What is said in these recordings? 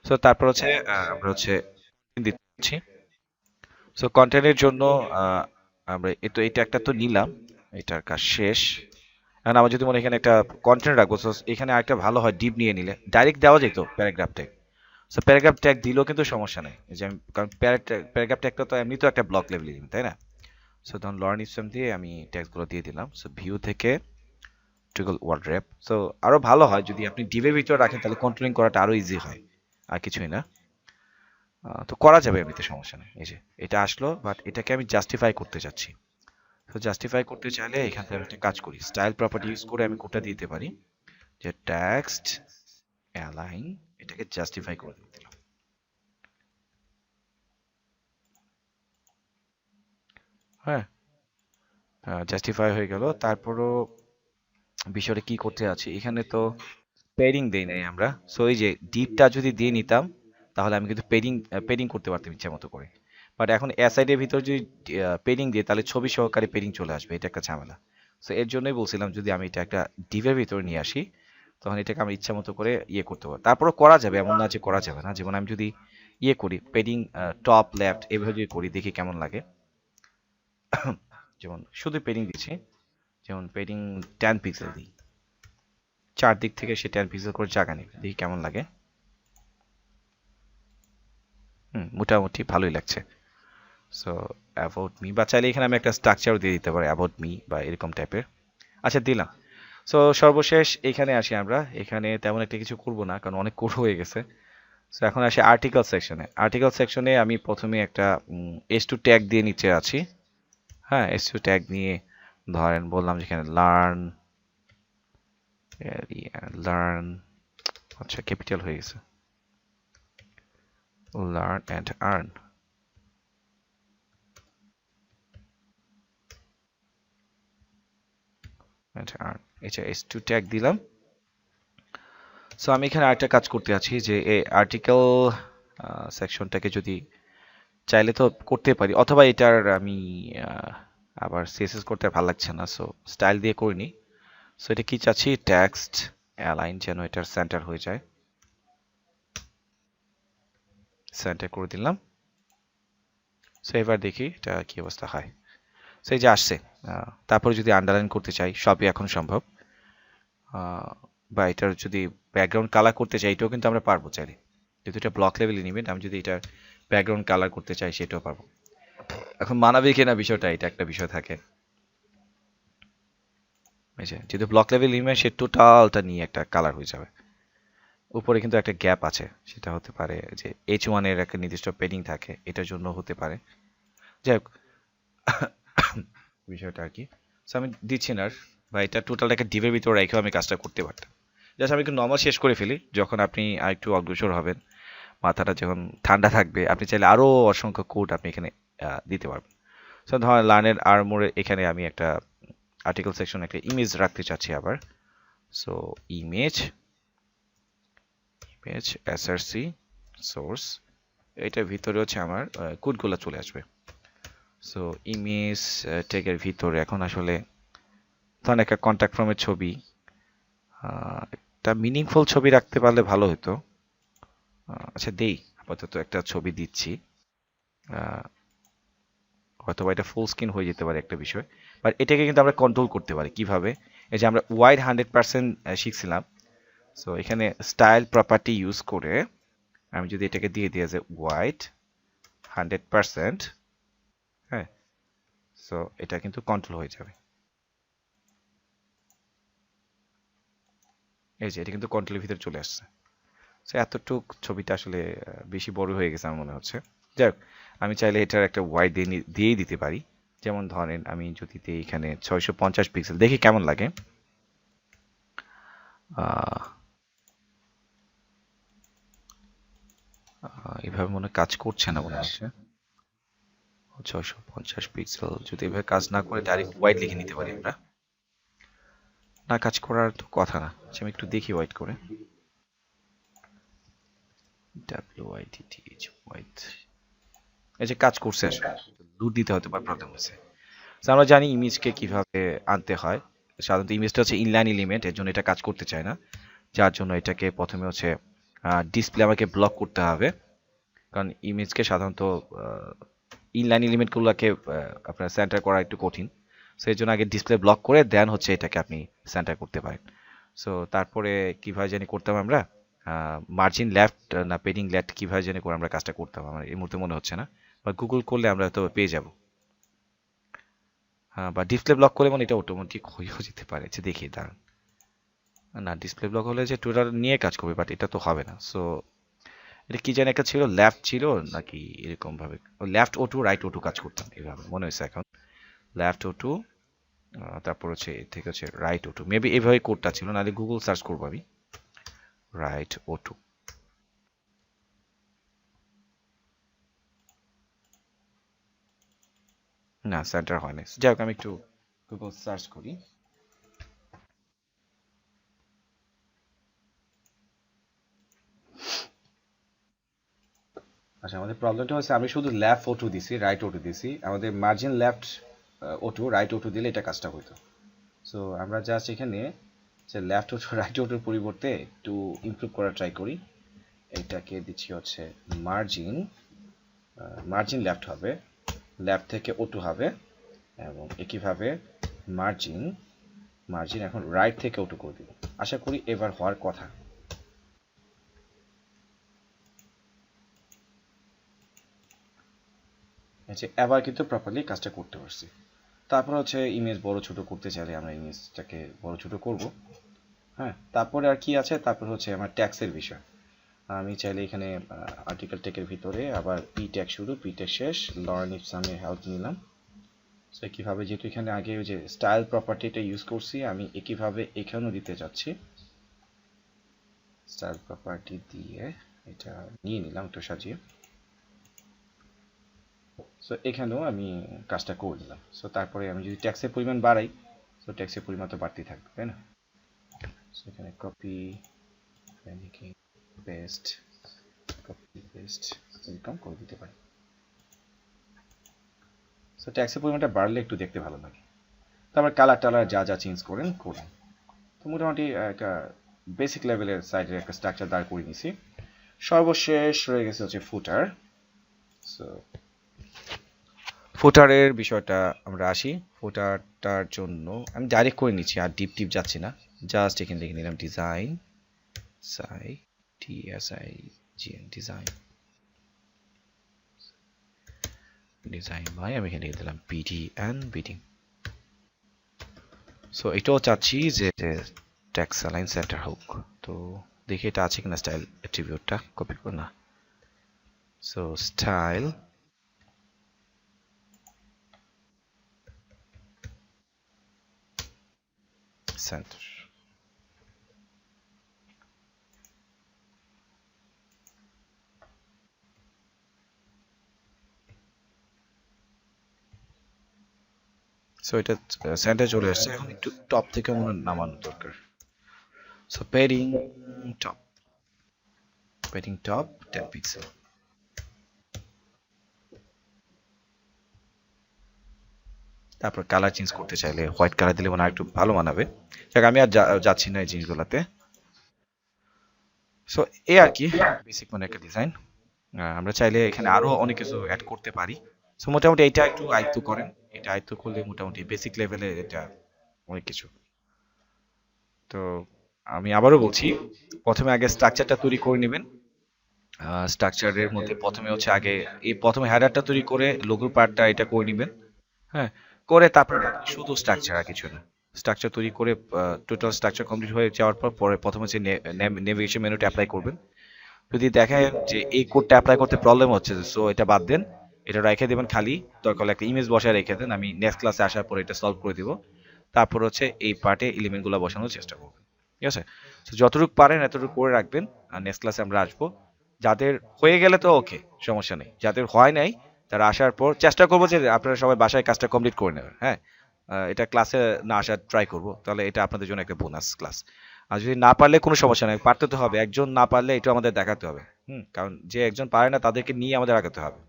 So তারপর হচ্ছে আমরা হচ্ছে দিচ্ছি। সো কন্টেন্টের জন্য আমরা এটা একটা তো নিলাম, এটার কাজ শেষ। এখন আমার যদি মনে হয় এখানে একটা কন্টেন্ট রাখবো, সো এখানে আরেকটা ভালো হয় ডিপ নিয়ে নিলে ডাইরেক্ট দেওয়া যেত paragraph tag. So paragraph tag দিলেও কিন্তু সমস্যা নেই, এই যে আমি কারণ প্যারাগ্রাফ ট্যাগটা তো এমনি তো একটা ব্লক লেভেলে দিন, তাই না? সো তখন লরেন ইসলাম দিয়ে আমি ট্যাগগুলো দিয়ে দিলাম। সো ভিউ থেকে টুগল ওয়ার্ড্রেপ। সো আরো ভালো হয় যদি আপনি ডিভের ভিতরে রাখেন, তাহলে কন্ট্রোলিং করাটা আরো ইজি হয়, আর কিছুই না। তো করা যাবে এমনিতে, সমস্যা নেই। এই যে এটা আসলো, বাট এটাকে আমি জাস্টিফাই করতে চাচ্ছি। তো জাস্টিফাই করতে চাইলে এখান থেকে আমি একটা কাজ করি, স্টাইল প্রপার্টি ইউজ করে আমি কোডটা দিতে পারি যে টেক্সট অ্যালাইন, এটাকে জাস্টিফাই করে দিলাম। হ্যাঁ, জাস্টিফাই হয়ে গেল। তারপরও বিষয়টা কি করতে আছে এখানে, তো পেডিং দেই নাই আমরা। সো এই যে ডিপটা যদি দিয়ে নিতাম, তাহলে আমি কিন্তু পেডিং করতে পারতাম ইচ্ছা মতো করে। বাট এখন অ্যাসাইডের ভিতর যদি পেডিং দিয়ে, তাহলে ছবি সহকারে পেডিং চলে আসবে, এটা একটা ঝামেলা। সো এর জন্যই বলছিলাম যদি আমি এটা একটা ডিপের ভিতরে নিয়ে আসি, তখন এটাকে আমরা ইচ্ছা মতো করে ইয়ে করতে পারবো। তারপরও করা যাবে, এমন না যে করা যাবে না। যেমন আমি যদি ইয়ে করি পেডিং টপ লেফট এভাবে যদি করি, দেখি কেমন লাগে। যেমন শুধু পেডিং দিচ্ছি, যেমন পেডিং 10 পিক্সেল দিই, চারদিক থেকে সে 10 পিক্সেল করে জায়গা নেবে, দেখি কেমন লাগে। মোটামুটি ভালোই লাগছে। সো অ্যাবাউট মি, বা চাইলে এখানে আমি একটা স্ট্রাকচারও দিয়ে দিতে পারি অ্যাবাউট মি বা এরকম টাইপের। আচ্ছা, দিলাম। সো সর্বশেষ এখানে আসি আমরা। এখানে তেমন একটা কিছু করব না, কারণ অনেক কোড হয়ে গেছে। সো এখন আসি আর্টিকেল সেকশনে। আর্টিকেল সেকশনে আমি প্রথমে একটা S2 ট্যাগ দিয়ে নিচে আছি। হ্যাঁ, S2 ট্যাগ নিয়ে ধরেন বললাম যেখানে লার্ন, লার্ন, আচ্ছা ক্যাপিটাল হয়ে গেছে, লার্ন অ্যান্ড আর্ন। এটা S2 ট্যাগ দিলাম। সো আমি এখানে আরেকটা কাজ করতে আছি যে এই আর্টিকেল সেকশনটাকে যদি চাইলে তো করতে পারি, অথবা এটার আমি আবার সিএসএস করতে আর ভালো লাগছে না, সো স্টাইল দিয়ে করিনি। সো এটা কি চাচ্ছি, টেক্সট অ্যালাইন যেন এটার সেন্টার হয়ে যায়, সেন্টার করে দিলাম। সো এবার দেখি এটা কি অবস্থা হয়। সো এই যে আসছে। তারপরে যদি আন্ডারলাইন করতে চাই, সবই এখন সম্ভব। বা এটার যদি ব্যাকগ্রাউন্ড কালার করতে চাই, এটাও কিন্তু আমরা পারবো চাইলে, যেহেতু এটা ব্লক লেভেল এলিমেন্ট। আমি যদি এটার ব্যাকগ্রাউন্ড কালার করতে চাই, সেটাও পারবো। এখন মানাবে কিনা বিষয়টা, এটা একটা বিষয় থাকে। যেহেতু ব্লক লেভেল এলিমেন্ট, সে টোটালটা নিয়ে একটা কালার হয়ে যাবে। উপরে কিন্তু একটা গ্যাপ আছে, সেটা হতে পারে যে H1 এর একটা নির্দিষ্ট পেডিং থাকে, এটার জন্য হতে পারে। যাই হোক, বিষয়টা আর কি। সো আমি দিচ্ছি না, বা এটা টোটালটাকে ডিভের ভিতরে রেখেও আমি কাজটা করতে পারতাম। জাস্ট আমি একটু নর্মাল শেষ করে ফেলি, যখন আপনি আর একটু অগ্রসর হবেন, মাথাটা যখন ঠান্ডা থাকবে, আপনি চাইলে আরও অসংখ্য কোড আপনি এখানে দিতে পারবেন। সো ধরেন লার্নের আর্মোরে এখানে আমি একটা আর্টিকেল সেকশন একটা ইমেজ রাখতে চাচ্ছি আবার। সো ইমেজ src সোর্স, এটার ভিতরে হচ্ছে আমার কোডগুলো চলে আসবে। সো ইমেজ ট্যাগের ভিতরে এখন আসলে ধরেন একটা কন্ট্যাক্ট ফর্মের ছবি, একটা মিনিংফুল ছবি রাখতে পারলে ভালো হতো। আচ্ছা দেই, আপাতত একটা ছবি দিচ্ছি। হয়তো এটা ফুল স্ক্রিন হয়ে যেতে পারে একটা বিষয়, বাট এটাকে কিন্তু আমরা কন্ট্রোল করতে পারি কিভাবে। এই যে আমরা ওয়াইড 100% শিখছিলাম। সো এখানে স্টাইল প্রপার্টি ইউজ করে আমি যদি এটাকে দিয়ে দিই যে ওয়াইড 100%, হ্যাঁ, সো এটা কিন্তু কন্ট্রোল হয়ে যাবে। এই যে এটা কিন্তু কন্ট্রোলের ভিতরে চলে আসছে। সো এতটুক ছবিটা আসলে বেশি বড় হয়ে গেছে আমার মনে হচ্ছে। যাই হোক, আমি চাইলে এটার একটা ওয়াইড দিয়েই দিতে পারি। যেমন ধরেন আমি যদি দিই এখানে 650 পিক্সেল, দেখি কেমন লাগে। এভাবে মনে কাজ করছে না মনে হচ্ছে। 650 পিক্সেল যদি এভাবে কাজ না করে ডাইরেক্ট ওয়াইড লিখে নিতে পারি আমরা। না কাজ করার তো কথা না। আচ্ছা, আমি একটু দেখি ওয়াইড করে। WIDTH ওয়াইড, এই যে কাজ করছে আসলে। দূর দিতে হতে পারে প্রবলেম হচ্ছে। আমরা জানি ইমেজকে কিভাবে আনতে হয়। সাধারণত ইমেজটা হচ্ছে ইনলাইন এলিমেন্ট, এর জন্য এটা কাজ করতে চায় না। যার জন্য এটাকে প্রথমে হচ্ছে ডিসপ্লে আমাকে ব্লক করতে হবে, কারণ ইমেজকে সাধারণত ইনলাইন এলিমেন্টগুলোকে আপনার সেন্টার করা একটু কঠিন। সো এই জন্য আগে ডিসপ্লে ব্লক করে দেন হচ্ছে এটাকে আপনি সেন্টার করতে পারেন। সো তারপরে কীভাবে জানি করতাম আমরা, মার্জিন লেফট না পেডিং লেফট কীভাবে জানি করে আমরা কাজটা করতাম, আমার এই মুহূর্তে মনে হচ্ছে না, বা গুগল করলে আমরা তো পেয়ে যাব। হ্যাঁ, বা ডিসপ্লে ব্লক করলে মানে এটা অটোমেটিক হয়েও যেতে পারে, যে দেখি দাঁড়ান। না, ডিসপ্লে ব্লক হলে যে টুইটার নিয়ে কাজ করবে, বাট এটা তো হবে না। সো এটা কি জানি একটা ছিল, লেফট ছিল নাকি এরকম ভাবে, লেফট ও টু রাইট ও টু কাজ করতাম এইভাবে মনে হয়েছে এখন। লেফট ও টু, তারপর হচ্ছে এর থেকে হচ্ছে রাইট ও টু, মেবি এইভাবে কোডটা ছিল, নাহলে গুগল সার্চ করবো আমি রাইট ও টু। না, সেন্টার হয় না, যাই হোক আমি একটু গুগল সার্চ করি। আচ্ছা, আমাদের প্রবলেমটা হচ্ছে আমি শুধু লেফট ও টু দিছি, রাইট ও টু দিছি, আমাদের মার্জিন লেফট ও টু রাইট ও টু দিলে এটা কাজটা হইতো। সো আমরা জাস্ট এখানে যে লেফট ও টু রাইট ও টুর পরিবর্তে একটু ইমপ্রুভ করার ট্রাই করি। এটাকে দিচ্ছি হচ্ছে মার্জিন, মার্জিন লেফট হবে, লেফট থেকে ও টু হবে, এবং একইভাবে মার্জিন, মার্জিন এখন রাইট থেকে ও টু করে দিব। আশা করি এবার হওয়ার কথা। আচ্ছা, এবার কিন্তু প্রপারলি কাজটা করতে পারছি। তারপর হচ্ছে ইমেজ বড় ছোট করতে চাইলে আমরা ইমেজটাকে বড় ছোট করব। হ্যাঁ, তারপরে আর কি আছে, তারপর হচ্ছে আমার ট্যাক্সের বিষয়। আমি চাইলে এখানে আর্টিকেল টেকের ভিতরে আবার পি ট্যাগ শুরু, পি ট্যাগ শেষ, লরেন ইপসামের হেল্প নিলাম। সো একইভাবে যেহেতু এখানে আগে ওই যে স্টাইল প্রপার্টিটা ইউজ করছি, আমি একইভাবে এখানেও দিতে যাচ্ছি। স্টাইল প্রপার্টি দিয়ে এটা নিয়ে নিলাম একটু সাজিয়ে। সো এখানেও আমি কাজটা করে নিলাম। সো তারপরে আমি যদি ট্যাক্সের পরিমাণ বাড়াই, সো ট্যাক্সের পরিমাণ তো বাড়তেই থাকবে, তাই না? সো এখানে কপি, পেস্ট, কপি পেস্ট এরকম করে দিতে পারি। সো ট্যাক্সের পরিমাণটা বাড়লে একটু দেখতে ভালো লাগে। তারপর কালার টালার যা যা চেঞ্জ করেন করুন। তো মোটামুটি একটা বেসিক লেভেলের সাইটের একটা স্ট্রাকচার দাঁড় করে নিয়েছি। সর্বশেষ রয়ে গেছে হচ্ছে ফুটার। সো ফুটারের বিষয়টা আমরা আসি। ফুটারটার জন্য আমি ডাইরেক্ট করে নিচ্ছি, আর ডিপ টিপ যাচ্ছি না। জাস্ট এখানে লিখে নিলাম ডিজাইন, সাই টিএসআই জিএন, ডিজাইন, ডিজাইন বাই, আমি এখানে লিখে দিলাম বিডি অ্যান্ড বিডিং। সো এটাও চাচ্ছি যে ট্যাক্স অ্যালাইন সেন্টার হোক। তো দেখি এটা আছে কিনা স্টাইল অ্যাট্রিবিউটটা, কপি করো না। সো স্টাইল সেন্টার, সো এটা সেন্টার চলে আসছে। এখন একটু টপ থেকে মনে হয় নামানো দরকার। So padding top, padding top 10 pixel. তারপর কালার চেঞ্জ করতে চাইলে হোয়াইট কালার দিলে মনে হয় একটু ভালো মানাবে। যাক, আমি আর যাচ্ছি না এই জিনিসগুলোতে। সো এই আর কি বেসিক মানে একটা ডিজাইন। আমরা চাইলে এখানে আরো অনেক কিছু অ্যাড করতে পারি। সো মোটামুটি এটা একটু আয়ত্ত করেন, এটা আয়ত্ত করলে মোটামুটি বেসিক লেভেলে এটা অনেক কিছু। তো আমি আবারও বলছি, প্রথমে আগে স্ট্রাকচারটা তৈরি করে নেবেন। স্ট্রাকচারের মধ্যে প্রথমে হচ্ছে আগে এই প্রথমে হেডারটা তৈরি করে লোগোর পার্টটা এটা করে নেবেন। হ্যাঁ, করে তারপর শুধু স্ট্রাকচার আর কিছু না। স্ট্রাকচার তৈরি করে টোটাল স্ট্রাকচার কমপ্লিট হয়ে যাওয়ার পর পরে প্রথমে হচ্ছে নেভিগেশন মেনুটা অ্যাপ্লাই করবেন। যদি দেখেন যে এই কোডটা অ্যাপ্লাই করতে প্রবলেম হচ্ছে, সো এটা বাদ দেন, এটা রেখে দেবেন খালি, দরকার হলে একটা ইমেজ বসায় রেখে দেন, আমি নেক্সট ক্লাসে আসার পর এটা সলভ করে দিব। তারপর হচ্ছে এই পার্টে এলিমেন্টগুলো বসানোর চেষ্টা করবেন, ঠিক আছে? তো যতটুকু পারেন এতটুকু করে রাখবেন, আর নেক্সট ক্লাসে আমরা আসবো। যাদের হয়ে গেলে তো ওকে, সমস্যা নেই, যাদের হয় নাই তারা আসার পর চেষ্টা করবো যে আপনারা সবাই বাসায় কাজটা কমপ্লিট করে নেবেন। হ্যাঁ, এটা ক্লাসে না আসার ট্রাই করব, তাহলে এটা আপনাদের জন্য একটা বোনাস ক্লাস। আর যদি না পারলে কোনো সমস্যা নেই, পারতে তো হবে, একজন না পারলে এটা আমাদের দেখাতে হবে। কারণ যে একজন পারে না তাদেরকে নিয়ে আমাদের আগাতে হবে।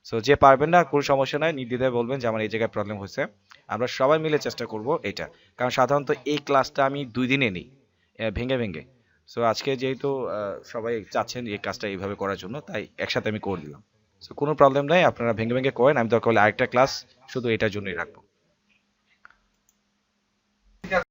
সো যে পারবেন না কোনো সমস্যা নাই, নির্দ্বিধায় বলবেন যে আমার এই জায়গায় প্রবলেম হয়েছে, আমরা সবাই মিলে চেষ্টা করব এটা। কারণ সাধারণত এই ক্লাসটা আমি 2 দিনে নিই, ভেঙে ভেঙে। সো আজকে যেহেতু সবাই চাচ্ছেন এই কাজটা এইভাবে করার জন্য, তাই একসাথে আমি করে দিলাম। সো কোনো প্রবলেম নাই, আপনারা ভেঙে ভেঙে করেন, আমি দরকার হলে আরেকটা ক্লাস শুধু এটার জন্যই রাখবো।